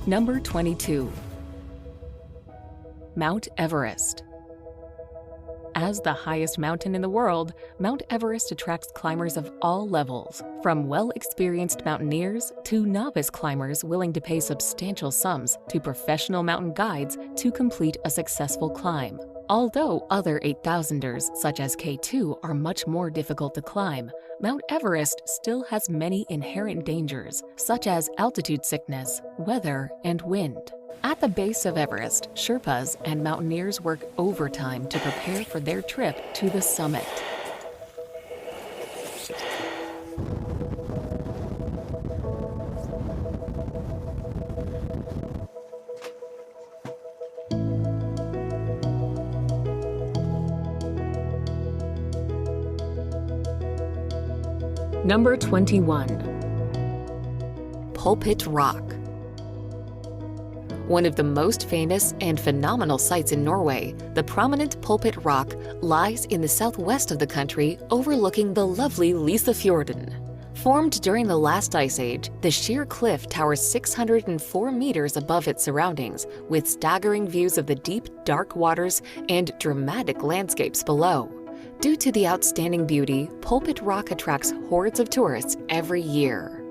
Number 22. Mount Everest. As the highest mountain in the world, Mount Everest attracts climbers of all levels, from well-experienced mountaineers to novice climbers willing to pay substantial sums to professional mountain guides to complete a successful climb. Although other 8,000ers, such as K2, are much more difficult to climb, Mount Everest still has many inherent dangers, such as altitude sickness, weather, and wind. At the base of Everest, Sherpas and mountaineers work overtime to prepare for their trip to the summit. Number 21. Pulpit Rock. One of the most famous and phenomenal sights in Norway, the prominent Pulpit Rock lies in the southwest of the country overlooking the lovely Lysefjorden. Formed during the last ice age, the sheer cliff towers 604 meters above its surroundings, with staggering views of the deep, dark waters and dramatic landscapes below. Due to the outstanding beauty, Pulpit Rock attracts hordes of tourists every year.